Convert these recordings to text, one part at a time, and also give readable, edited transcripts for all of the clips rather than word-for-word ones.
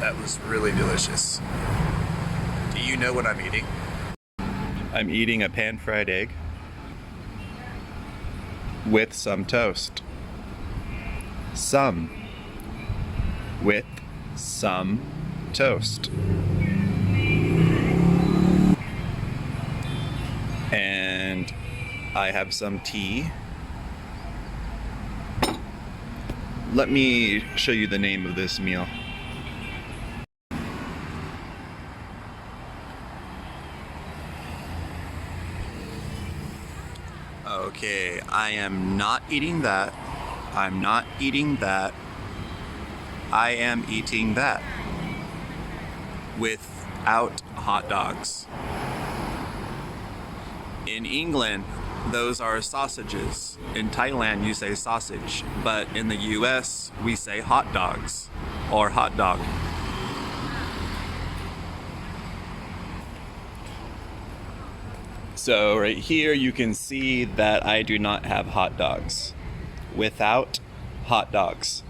That was really delicious. Do you know what I'm eating? I'm eating a pan-fried egg with some toast. Some with some toast. And I have some tea. Let me show you the name of this meal. Okay, I am not eating that. I'm not eating that. I am eating that. Without hot dogs. In England, those are sausages. In Thailand, you say sausage. But in the US, we say hot dogs or hot dog. So right here you can see that I do not have hot dogs. Without hot dogs.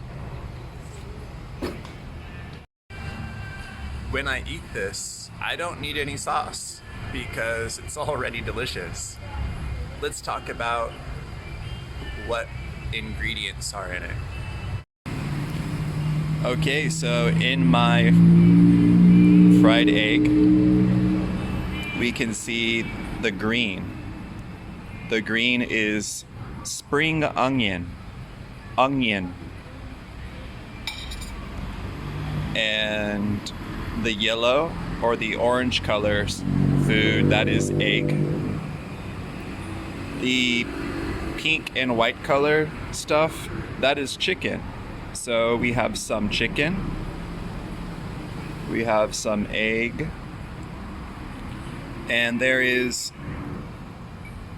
When I eat this, I don't need any sauce because it's already delicious. Let's talk about what ingredients are in it. Okay, so in my fried egg, we can see the green. The green is spring onion. And the yellow or the orange color food, that is egg. The pink and white color stuff, that is chicken. So we have some chicken. We have some egg. And there is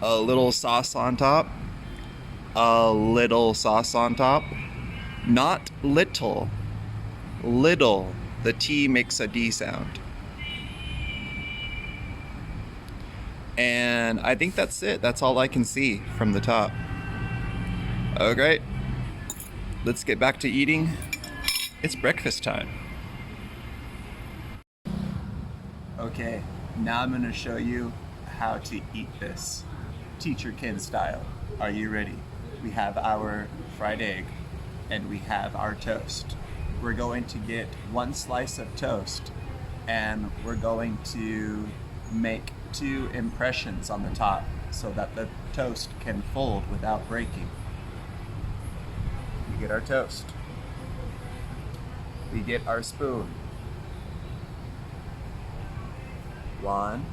a little sauce on top. A little sauce on top. Not little. Little. The T makes a D sound. And I think that's it. That's all I can see from the top. Okay. Let's get back to eating. It's breakfast time. Okay. Now I'm going to show you how to eat this, Teacher Ken style. Are you ready? We have our fried egg and we have our toast. We're going to get one slice of toast and we're going to make 2 impressions on the top so that the toast can fold without breaking. We get our toast. We get our spoon. 1,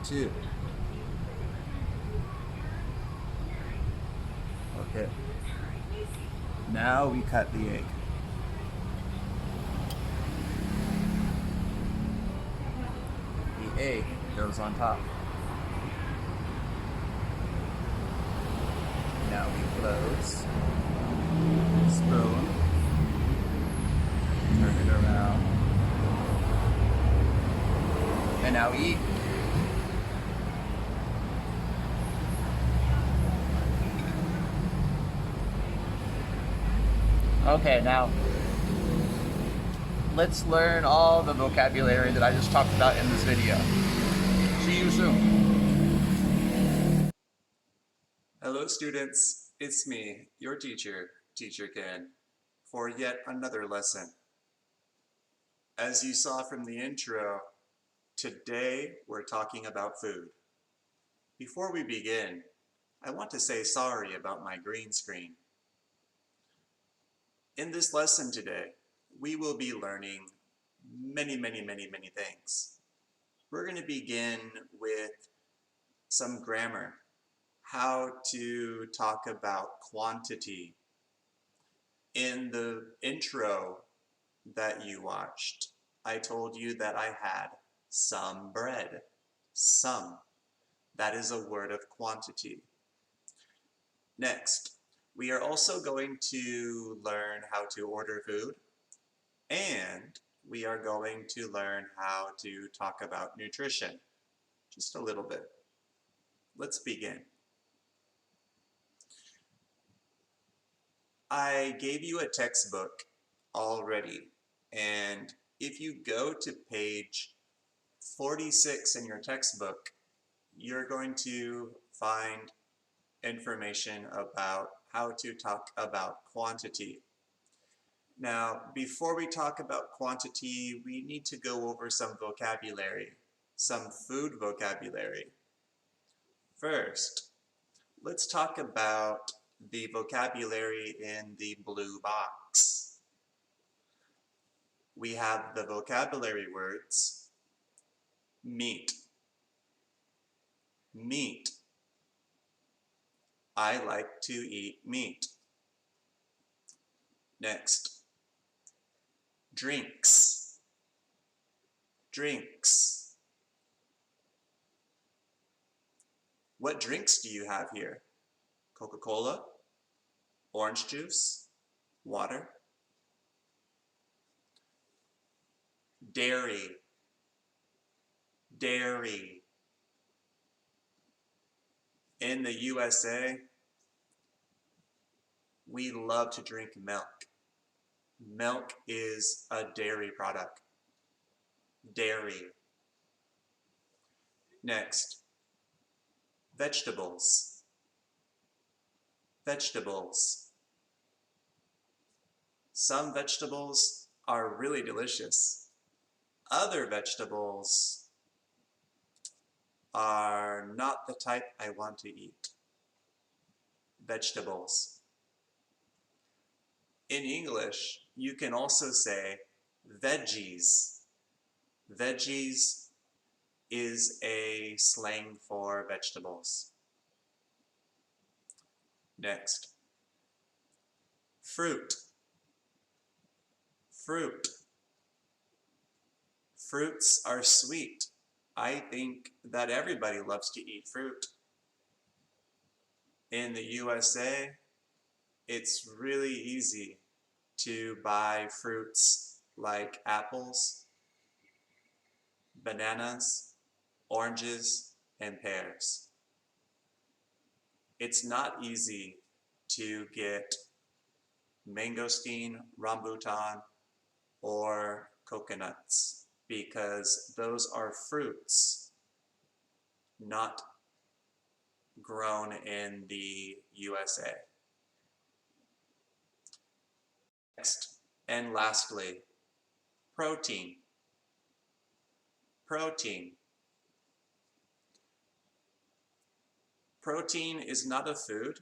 2. Okay. Now we cut the egg. The egg goes on top. Now we close. Spoon. Turn it around. And now eat. Okay, now let's learn all the vocabulary that I just talked about in this video. See you soon. Hello students, it's me, your teacher, Teacher Ken, for yet another lesson. As you saw from the intro, today we're talking about food. Before we begin, I want to say sorry about my green screen. In this lesson today, we will be learning many things. We're going to begin with some grammar, how to talk about quantity. In the intro that you watched, I told you that I had some bread. Some. That is a word of quantity. Next, we are also going to learn how to order food, and we are going to learn how to talk about nutrition. Just a little bit. Let's begin. I gave you a textbook already. And if you go to page 46 in your textbook, you're going to find information about how to talk about quantity. Now, before we talk about quantity, we need to go over some vocabulary, some food vocabulary. First, let's talk about the vocabulary in the blue box. We have the vocabulary words meat, meat. I like to eat meat. Next, drinks, drinks. What drinks do you have here? Coca-Cola, orange juice, water. Dairy, dairy. In the USA, we love to drink milk. Milk is a dairy product. Dairy. Next, vegetables. Vegetables. Some vegetables are really delicious. Other vegetables are not the type I want to eat. Vegetables. In English, you can also say veggies. Veggies is a slang for vegetables. Next, fruit. Fruit. Fruits are sweet. I think that everybody loves to eat fruit. In the USA, it's really easy to buy fruits like apples, bananas, oranges, and pears. It's not easy to get mangosteen, rambutan, or coconuts because those are fruits not grown in the USA. Next, and lastly, protein. Protein. Protein is not a food.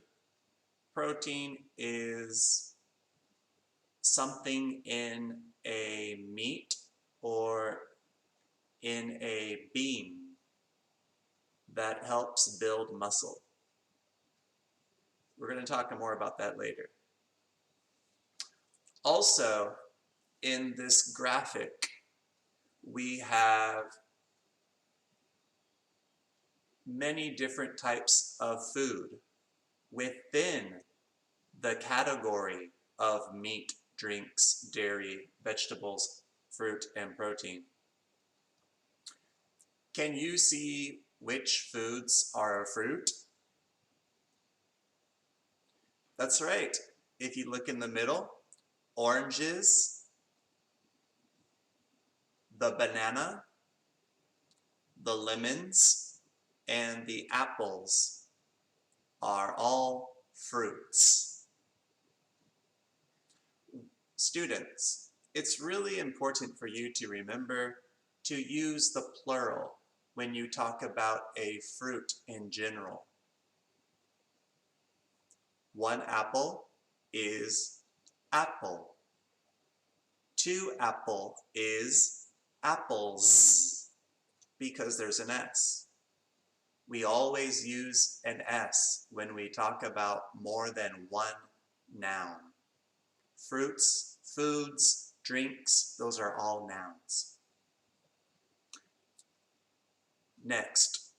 Protein is something in a meat or in a bean that helps build muscle. We're going to talk more about that later. Also, in this graphic, we have many different types of food within the category of meat, drinks, dairy, vegetables, fruit, and protein. Can you see which foods are a fruit? That's right. If you look in the middle, oranges, the banana, the lemons, and the apples are all fruits. Students, it's really important for you to remember to use the plural when you talk about a fruit in general. One apple is apple. Two apple is apples because there's an S. We always use an S when we talk about more than one noun. Fruits, foods, drinks, those are all nouns. Next,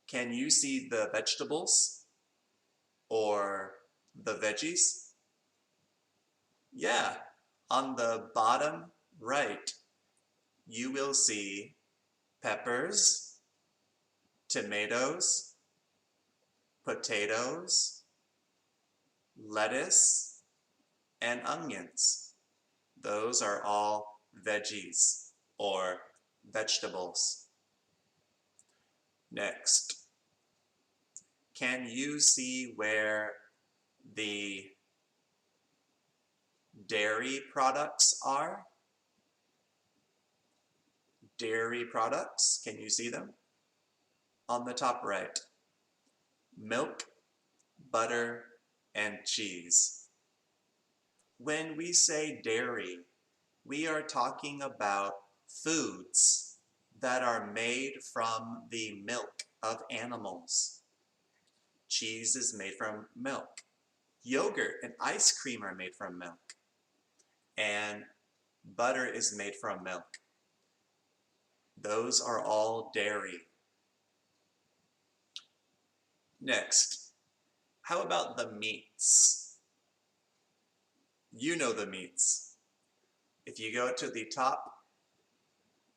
can you see the vegetables or the veggies? Yeah, on the bottom right, you will see peppers, tomatoes, potatoes, lettuce, and onions. Those are all veggies or vegetables. Next, can you see where the dairy products are? Dairy products, can you see them? On the top right, milk, butter, and cheese. When we say dairy, we are talking about foods that are made from the milk of animals. Cheese is made from milk. Yogurt and ice cream are made from milk. And butter is made from milk. Those are all dairy. Next, how about the meats? You know the meats. If you go to the top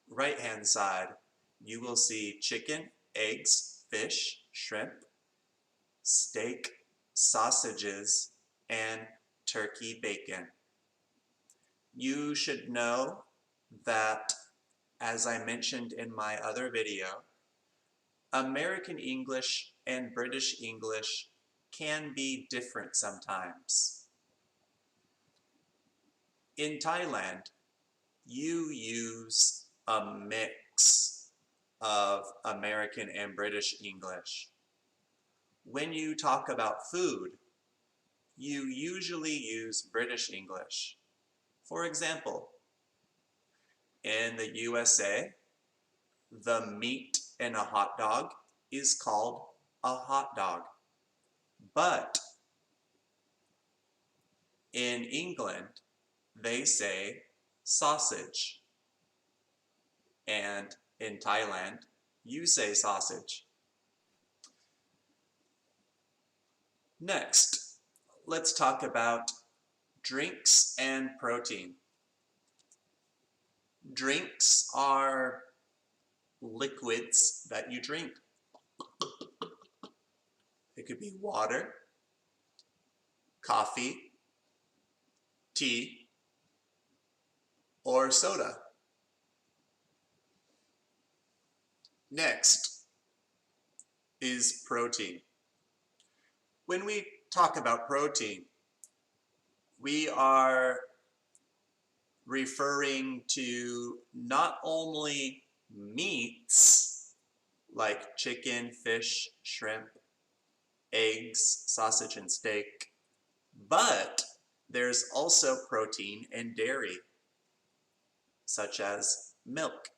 right-hand side, you will see chicken, eggs, fish, shrimp, steak, sausages, and turkey bacon. You should know that, as I mentioned in my other video, American English and British English can be different sometimes. In Thailand, you use a mix of American and British English. When you talk about food, you usually use British English. For example, in the USA, the meat in a hot dog is called a hot dog. But in England, they say sausage. And in Thailand, you say sausage. Next, let's talk about drinks and protein. Drinks are liquids that you drink. It could be water, coffee, tea, or soda. Next is protein. When we talk about protein, we are referring to not only meats like chicken, fish, shrimp, eggs, sausage, and steak, but there's also protein in dairy, such as milk.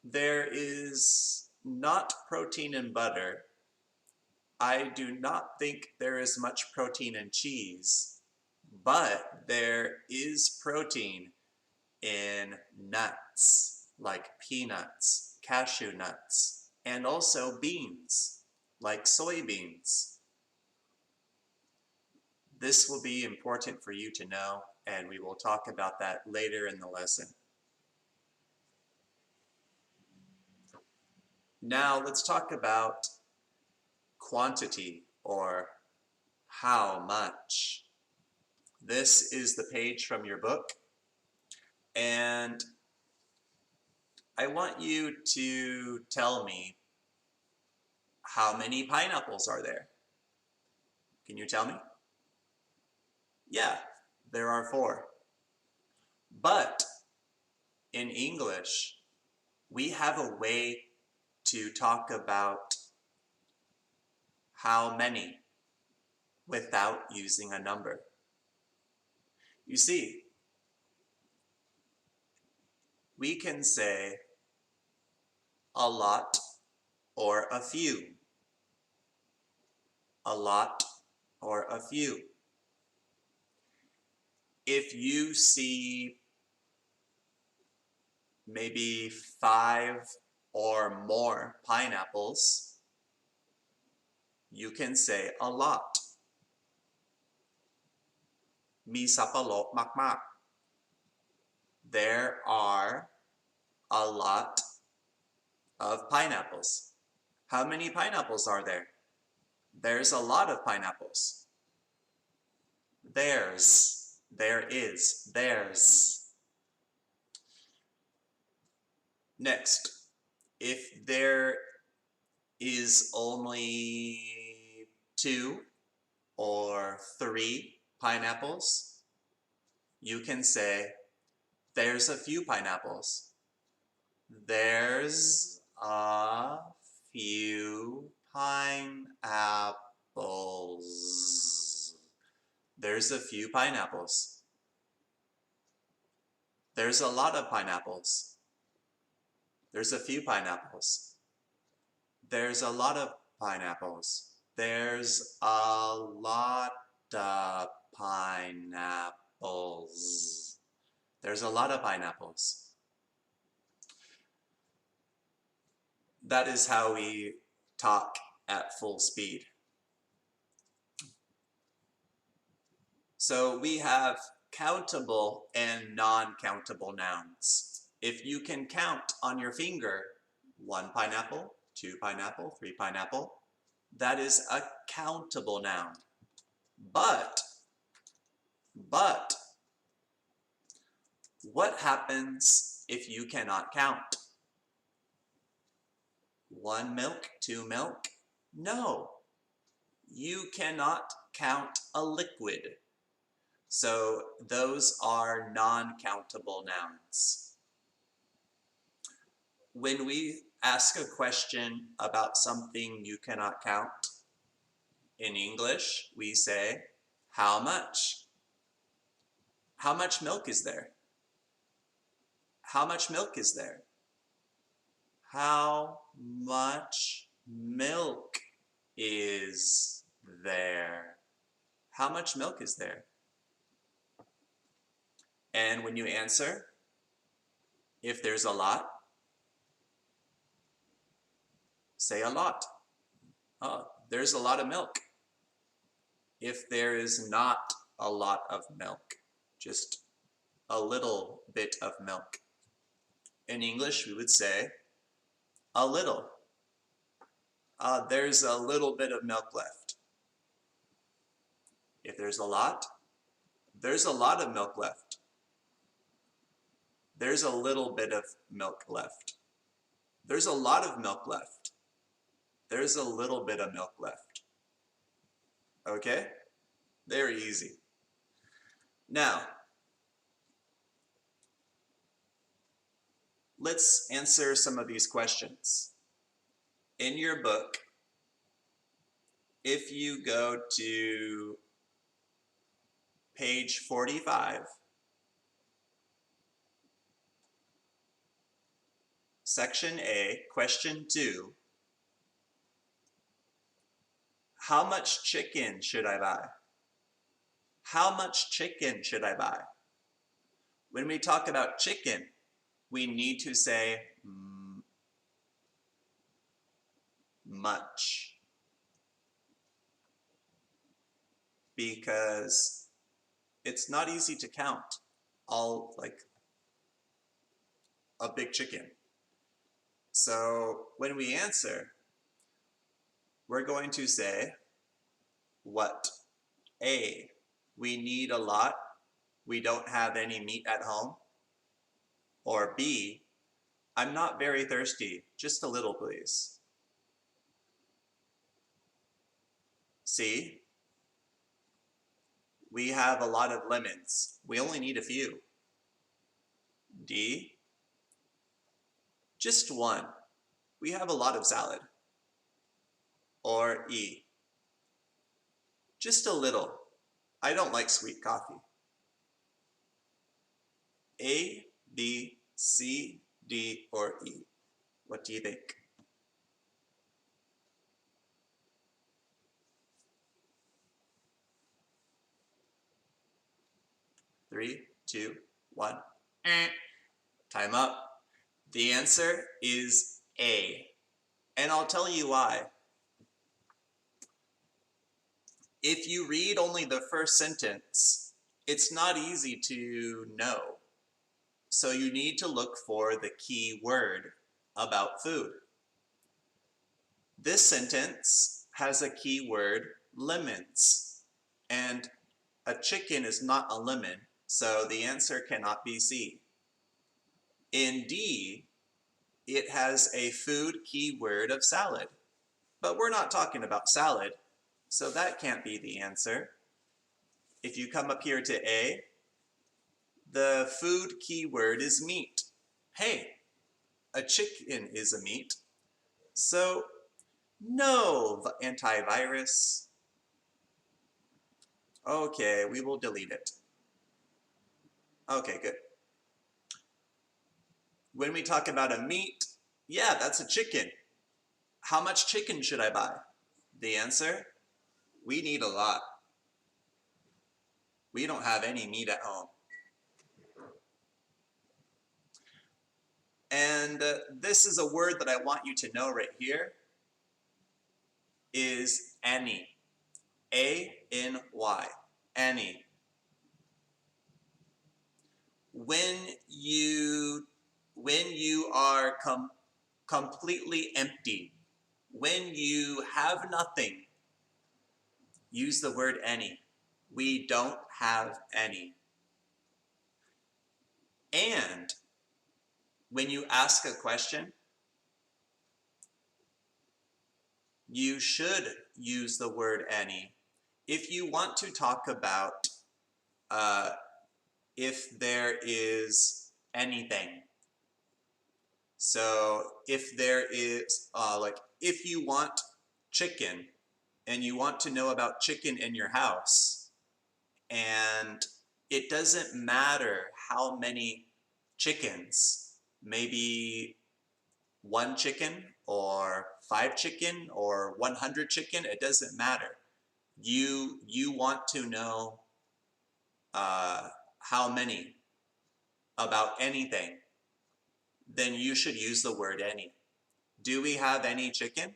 There is not protein in butter. I do not think there is much protein in cheese, but there is protein in nuts, like peanuts, cashew nuts, and also beans, like soybeans. This will be important for you to know, and we will talk about that later in the lesson. Now let's talk about quantity, or how much. This is the page from your book, and I want you to tell me how many pineapples are there. Can you tell me? Yeah, there are 4. But in English, we have a way to talk about how many without using a number. You see, we can say a lot or a few. A lot or a few. If you see maybe 5 or more pineapples, you can say a lot. มีสับปะรดมากๆ There are a lot of pineapples. How many pineapples are there? There's a lot of pineapples. There's There is. There's. Next, if there is only 2 or 3 pineapples, you can say, there's a few pineapples. There's a few pineapples. There's a few pineapples. There's a lot of pineapples. There's a few pineapples. There's a lot of pineapples. There's a lot of pineapples. There's a lot of pineapples. That is how we talk at full speed. So we have countable and non-countable nouns. If you can count on your finger 1 pineapple, 2 pineapple, 3 pineapple, that is a countable noun. But what happens if you cannot count? 1 milk, 2 milk? No, you cannot count a liquid. So those are non-countable nouns. When we ask a question about something you cannot count, in English we say, how much? How much milk is there? How much milk is there? How much milk is there? How much milk is there? And when you answer, if there's a lot, say a lot. Oh, there's a lot of milk. If there is not a lot of milk, just a little bit of milk. In English, we would say a little. There's a little bit of milk left. If there's a lot, there's a lot of milk left. There's a little bit of milk left. There's a lot of milk left. There's a little bit of milk left. Okay? Very easy. Now, let's answer some of these questions. In your book, if you go to page 45, Section A, Question 2, how much chicken should I buy? How much chicken should I buy? When we talk about chicken, we need to say much, because it's not easy to count all like a big chicken. So when we answer, we're going to say what? A, we need a lot. We don't have any meat at home. Or B, I'm not very thirsty, just a little please. C, we have a lot of lemons. We only need a few. D, just 1. We have a lot of salad. Or E, just a little. I don't like sweet coffee. A, B, C, D, or E. What do you think? Three, 2, 1. Time up. The answer is A. And I'll tell you why. If you read only the first sentence, it's not easy to know. So you need to look for the key word about food. This sentence has a key word, lemons. And A chicken is not a lemon, so the answer cannot be C. In D, it has a food keyword of salad, but we're not talking about salad, so that can't be the answer. If you come up here to A, the food keyword is meat. Hey, a chicken is a meat, so no antivirus. Okay, we will delete it. Okay, good. When we talk about a meat, yeah, that's a chicken. How much chicken should I buy? The answer, we need a lot. We don't have any meat at home. And this is a word that I want you to know right here, is any. A-N-Y, any. When you are completely empty, when you have nothing, use the word any. We don't have any. And when you ask a question, you should use the word any. If you want to talk about if there is anything. So if there is, like if you want chicken and you want to know about chicken in your house, and it doesn't matter how many chickens, maybe 1 chicken or 5 chicken or 100 chicken, it doesn't matter. You want to know how many about anything, then you should use the word any. Do we have any chicken?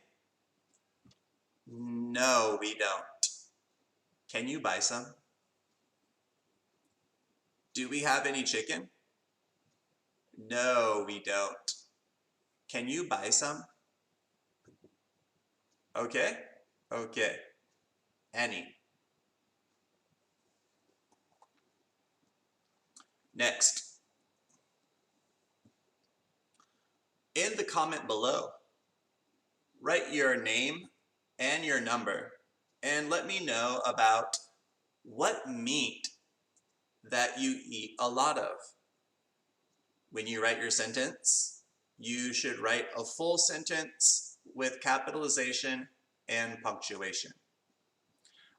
No, we don't. Can you buy some? Do we have any chicken? No, we don't. Can you buy some? Okay? Okay. Any. Next. In the comment below, write your name and your number and let me know about what meat that you eat a lot of. When you write your sentence, you should write a full sentence with capitalization and punctuation.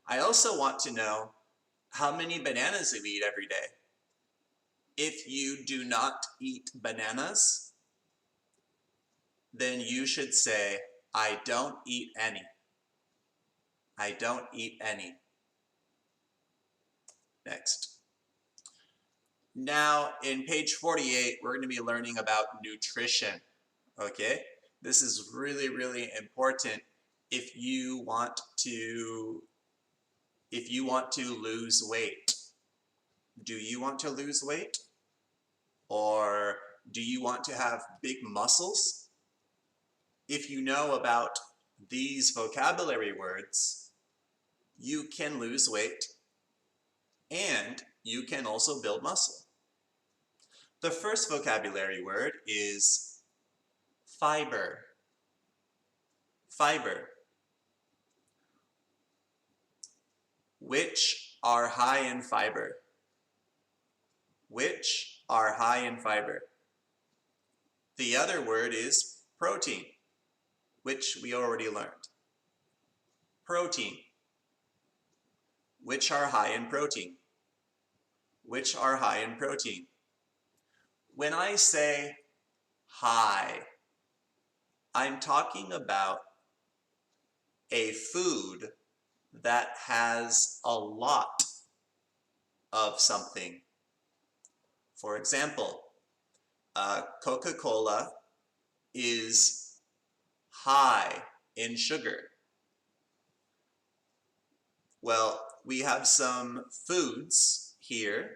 I also want to know how many bananas you eat every day. If you do not eat bananas, then you should say, I don't eat any. I don't eat any. Next. Now, in page 48, we're going to be learning about nutrition, okay? This is really, really important if you want to lose weight. Do you want to lose weight? Or do you want to have big muscles? If you know about these vocabulary words, you can lose weight and you can also build muscle. The first vocabulary word is fiber. Fiber. Which are high in fiber? Which are high in fiber? The other word is protein, which we already learned. Protein. Which are high in protein? Which are high in protein? When I say high, I'm talking about a food that has a lot of something. For example, Coca-Cola is high in sugar. Well, we have some foods here,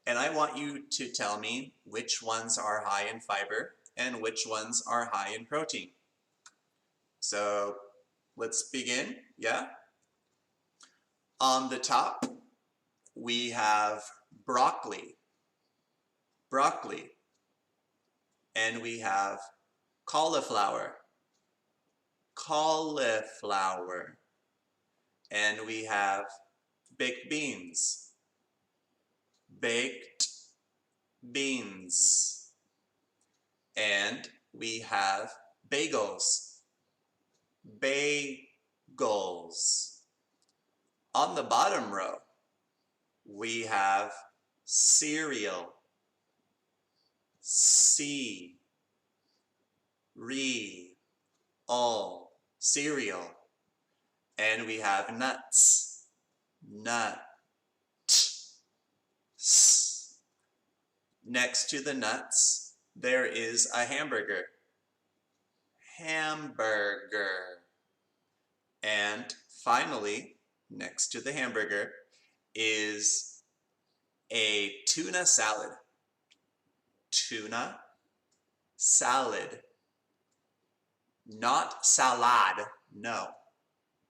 and I want you to tell me which ones are high in fiber and which ones are high in protein. So let's begin, yeah? On the top, we have broccoli, and we have cauliflower, and we have baked beans, and we have bagels. On the bottom row, we have cereal, cereal, and we have nuts, Next to the nuts, there is a hamburger, and finally, next to the hamburger is a tuna salad, not salad, no.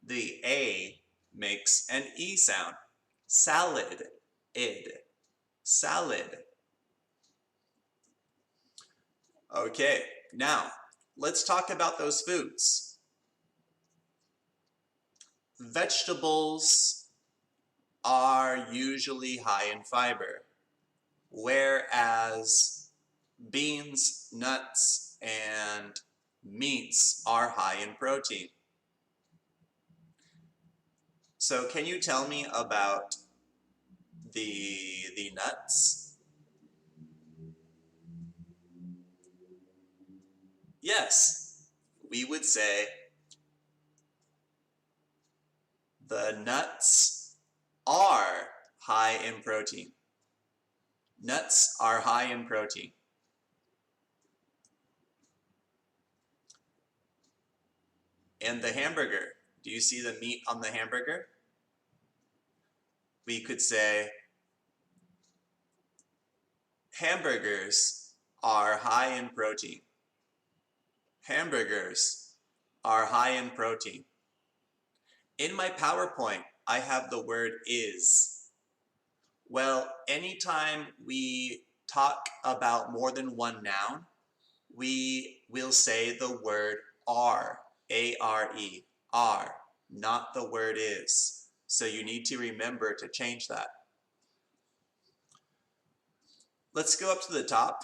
The A makes an E sound, salad. Okay, now let's talk about those foods. Vegetables are usually high in fiber, whereas beans, nuts, and meats are high in protein. So can you tell me about the nuts? Yes, we would say the nuts are high in protein. Nuts are high in protein. And the hamburger, do you see the meat on the hamburger? We could say hamburgers are high in protein. Hamburgers are high in protein. In my PowerPoint, I have the word is. Well, anytime we talk about more than one noun, we will say the word are, A-R-E, are, not the word is. So you need to remember to change that. Let's go up to the top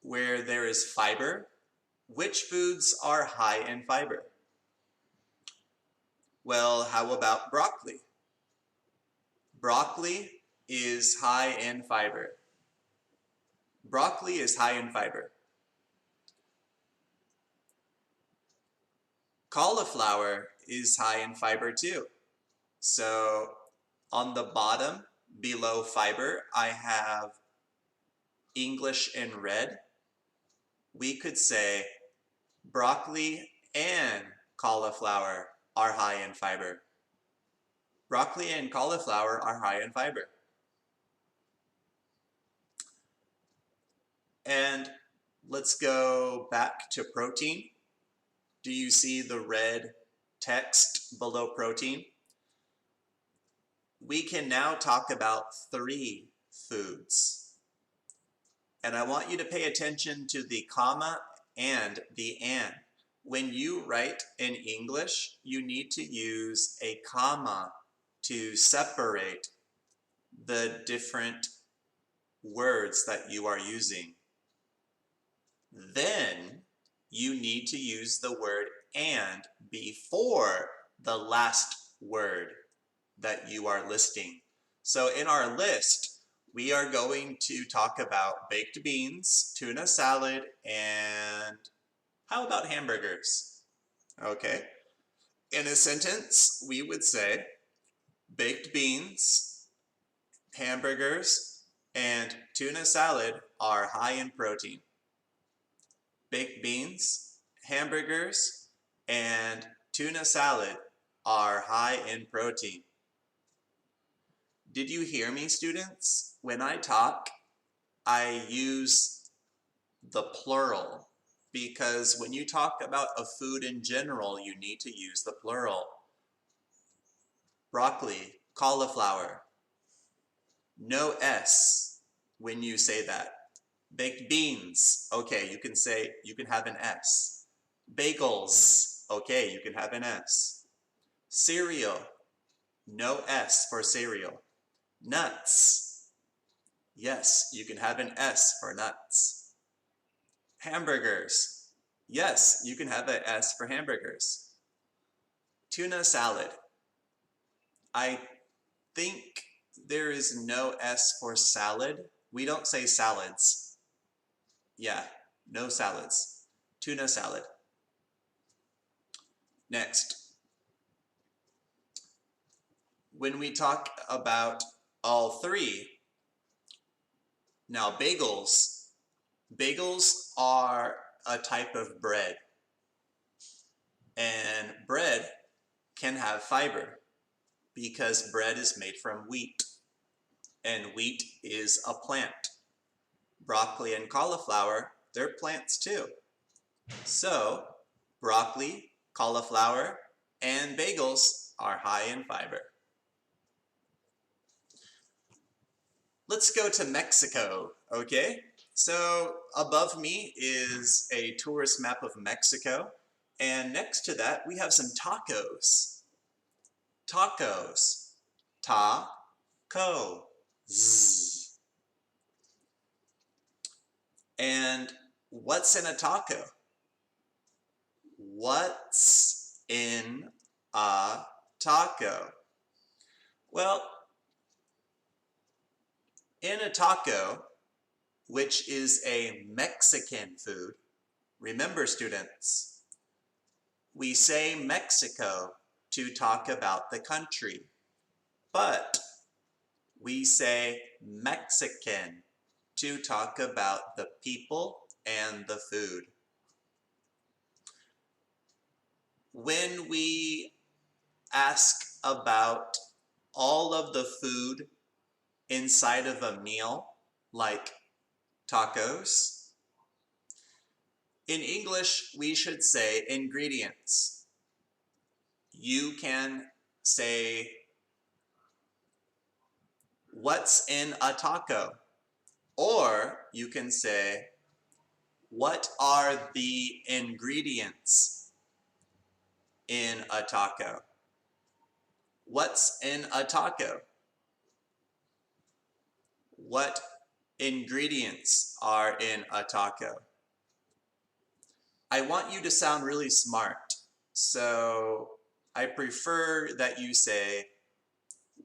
where there is fiber. Which foods are high in fiber? Well, how about broccoli? Broccoli is high in fiber. Broccoli is high in fiber. Cauliflower is high in fiber too. So on the bottom, below fiber, I have English in red. We could say broccoli and cauliflower are high in fiber. Broccoli and cauliflower are high in fiber. And let's go back to protein. Do you see the red text below protein? We can now talk about 3 foods. And I want you to pay attention to the comma and the and. When you write in English, you need to use a comma to separate the different words that you are using. Then you need to use the word and before the last word that you are listing. So in our list, we are going to talk about baked beans, tuna salad, and how about hamburgers? Okay. In a sentence, we would say baked beans, hamburgers, and tuna salad are high in protein. Baked beans, hamburgers, and tuna salad are high in protein. Did you hear me, students? When I talk, I use the plural because when you talk about a food in general, you need to use the plural. Broccoli, cauliflower, No S when you say that. Baked beans, okay, you can have an S. Bagels, okay, you can have an S. Cereal, no S for cereal. Nuts, yes, you can have an S for nuts. Hamburgers, yes, you can have an S for hamburgers. Tuna salad, I think there is no S for salad. We don't say salads. Yeah, no salads. Tuna salad. Next. When we talk about all three, now bagels are a type of bread. And bread can have fiber because bread is made from wheat. And wheat is a plant. Broccoli and cauliflower, they're plants too. So, broccoli, cauliflower, and bagels are high in fiber. Let's go to Mexico, okay? So above me is a tourist map of Mexico, and next to that we have some tacos. Tacos. Ta-co. Z. And what's in a taco? What's in a taco? Well, in a taco, which is a Mexican food, remember students, we say Mexico to talk about the country, but we say Mexican to talk about the people and the food. When we ask about all of the food inside of a meal, like tacos, in English we should say ingredients. You can say, what's in a taco? Or you can say, what are the ingredients in a taco? What's in a taco? What ingredients are in a taco? I want you to sound really smart, so I prefer that you say,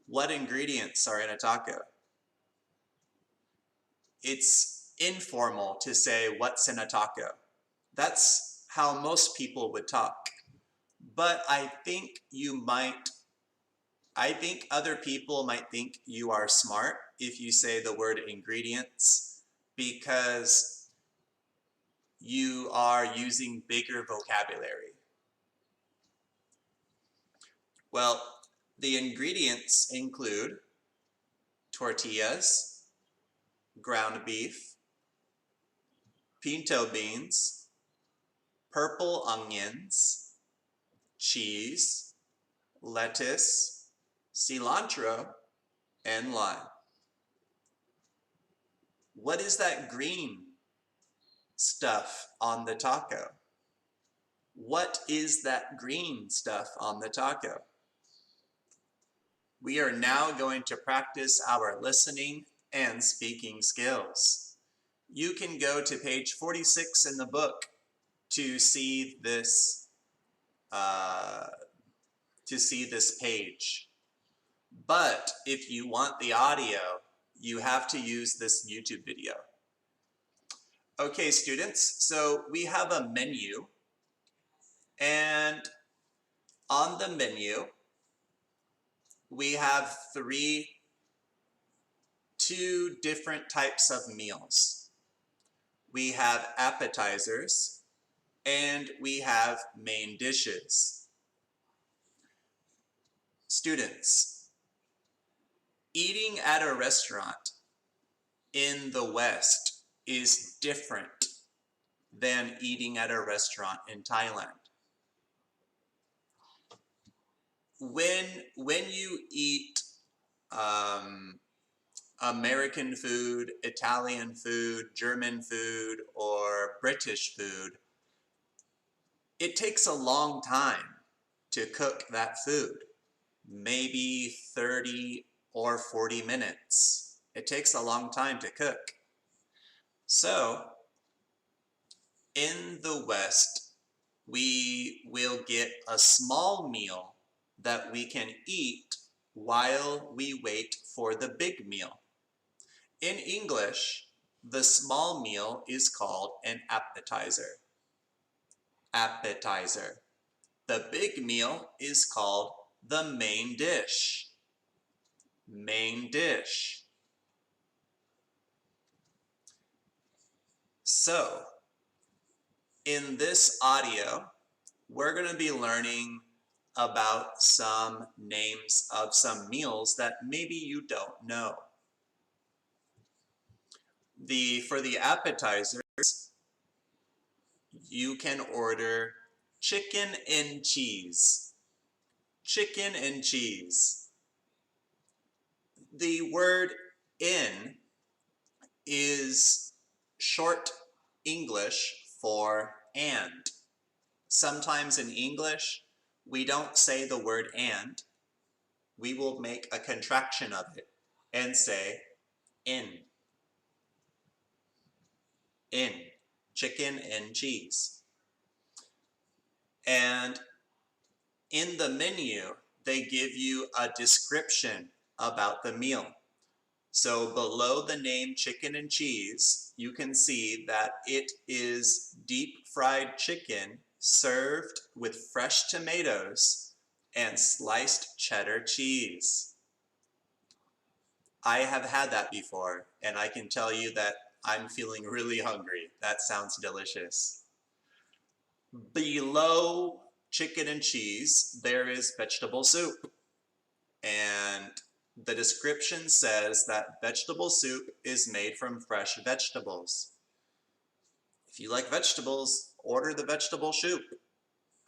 what ingredients are in a taco? It's informal to say, what's in a taco? That's how most people would talk. But I think other people might think you are smart if you say the word ingredients, because you are using bigger vocabulary. Well, the ingredients include tortillas, ground beef, pinto beans, purple onions, cheese, lettuce, cilantro, and lime. What is that green stuff on the taco? What is that green stuff on the taco? We are now going to practice our listening and speaking skills. You can go to page 46 in the book to see this page. But if you want the audio, you have to use this YouTube video. Okay, students, so we have a menu, and on the menu, we have two different types of meals. We have appetizers, and we have main dishes. Students, eating at a restaurant in the West is different than eating at a restaurant in Thailand. When you eat a American food, Italian food, German food, or British food, it takes a long time to cook that food. Maybe 30 or 40 minutes. It takes a long time to cook. So, in the West, we will get a small meal that we can eat while we wait for the big meal. In English, the small meal is called an appetizer. Appetizer. The big meal is called the main dish. Main dish. So, in this audio, we're going to be learning about some names of some meals that maybe you don't know. For the appetizers, you can order chicken and cheese. Chicken and cheese. The word in is short English for and. Sometimes in English, we don't say the word and. We will make a contraction of it and say in. In. Chicken and cheese. And in the menu, they give you a description about the meal. So below the name chicken and cheese, you can see that it is deep fried chicken served with fresh tomatoes and sliced cheddar cheese. I have had that before, and I can tell you that I'm feeling really hungry. That sounds delicious. Below chicken and cheese, there is vegetable soup. And the description says that vegetable soup is made from fresh vegetables. If you like vegetables, order the vegetable soup.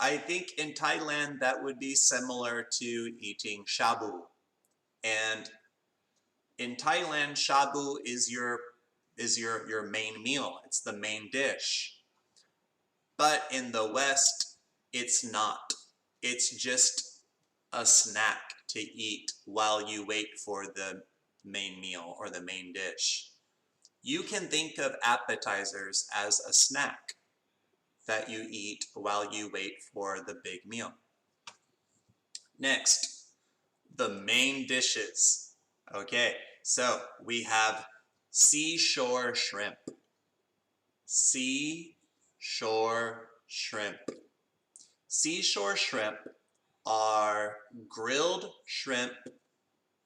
I think in Thailand that would be similar to eating shabu. And in Thailand, shabu is your main meal. It's the main dish. But in the West, it's not. It's just a snack to eat while you wait for the main meal or the main dish. You can think of appetizers as a snack that you eat while you wait for the big meal. Next, the main dishes. Okay, so we have seashore shrimp. Seashore shrimp. Seashore shrimp are grilled shrimp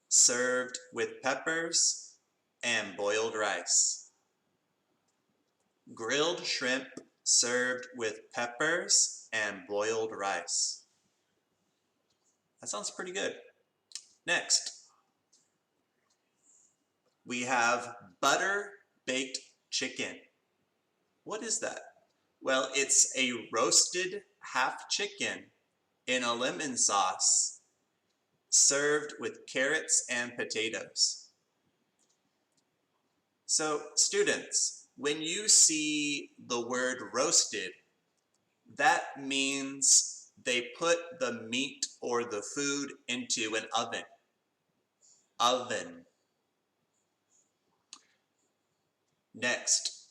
served with peppers and boiled rice. Grilled shrimp served with peppers and boiled rice. That sounds pretty good. Next, we have butter baked chicken. What is that? Well, it's a roasted half chicken in a lemon sauce served with carrots and potatoes. So, students, when you see the word roasted, that means they put the meat or the food into an oven. Oven. Next,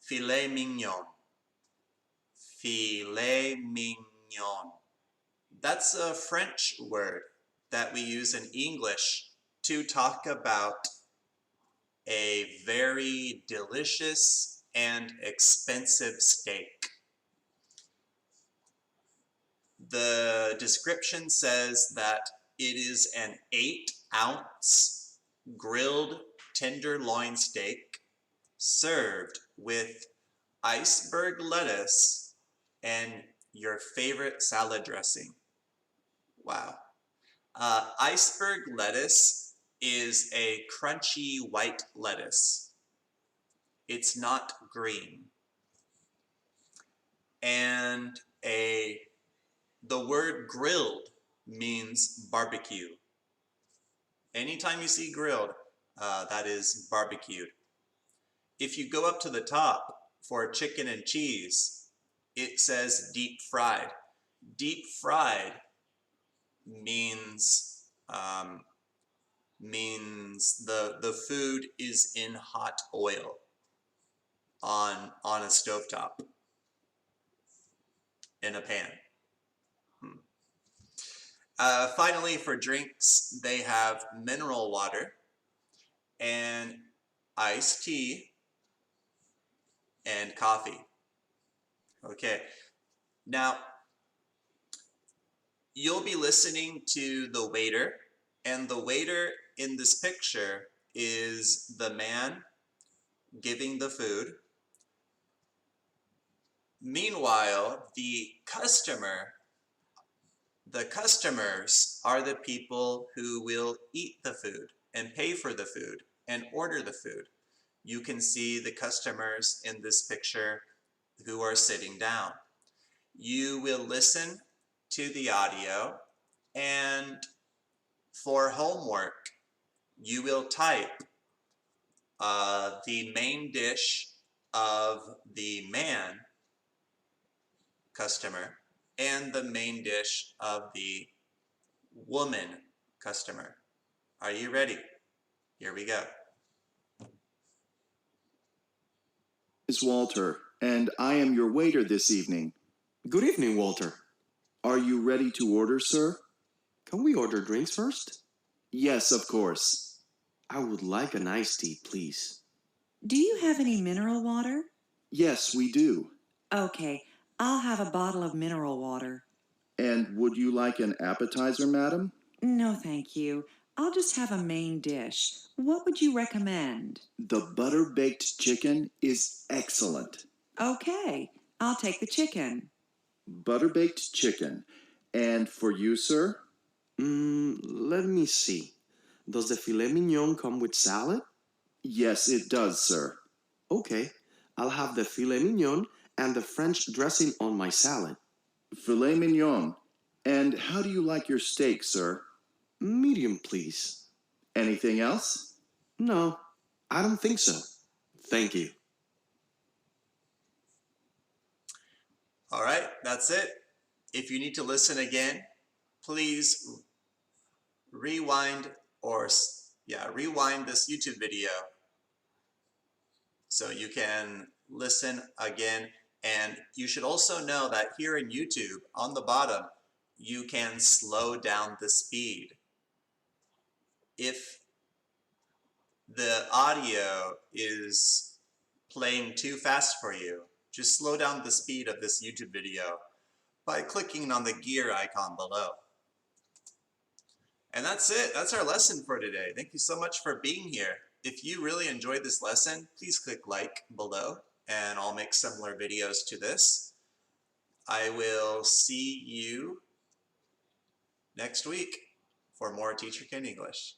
filet mignon. Filet mignon. That's a French word that we use in English to talk about a very delicious and expensive steak. The description says that it is an 8-ounce grilled tenderloin steak served with iceberg lettuce and your favorite salad dressing. Wow. Iceberg lettuce is a crunchy white lettuce. It's not green. And the word grilled means barbecue. Anytime you see grilled, that is barbecued. If you go up to the top for chicken and cheese, it says deep fried. Deep fried means the food is in hot oil on a stovetop in a pan. Finally, for drinks, they have mineral water and iced tea and coffee. Okay, now you'll be listening to the waiter, and the waiter in this picture is the man giving the food. Meanwhile, the customers are the people who will eat the food and pay for the food and order the food. You can see the customers in this picture who are sitting down. You will listen to the audio, and for homework, you will type the main dish of the man customer and the main dish of the woman customer. Are you ready? Here we go. Is Walter, and I am your waiter this evening. Good evening, Walter. Are you ready to order, sir? Can we order drinks first? Yes, of course. I would like an iced tea, please. Do you have any mineral water? Yes, we do. Okay, I'll have a bottle of mineral water. And would you like an appetizer, madam? No, thank you. I'll just have a main dish. What would you recommend? The butter-baked chicken is excellent. Okay, I'll take the chicken. Butter-baked chicken. And for you, sir? Let me see. Does the filet mignon come with salad? Yes, it does, sir. Okay, I'll have the filet mignon and the French dressing on my salad. Filet mignon. And how do you like your steak, sir? Medium, please. Anything else? No, I don't think so. Thank you. All right, that's it. If you need to listen again, please rewind this YouTube video so you can listen again. And you should also know that here in YouTube, on the bottom, you can slow down the speed. If the audio is playing too fast for you, just slow down the speed of this YouTube video by clicking on the gear icon below. And that's it. That's our lesson for today. Thank you so much for being here. If you really enjoyed this lesson, please click like below, and I'll make similar videos to this. I will see you next week for more Teacher Ken English.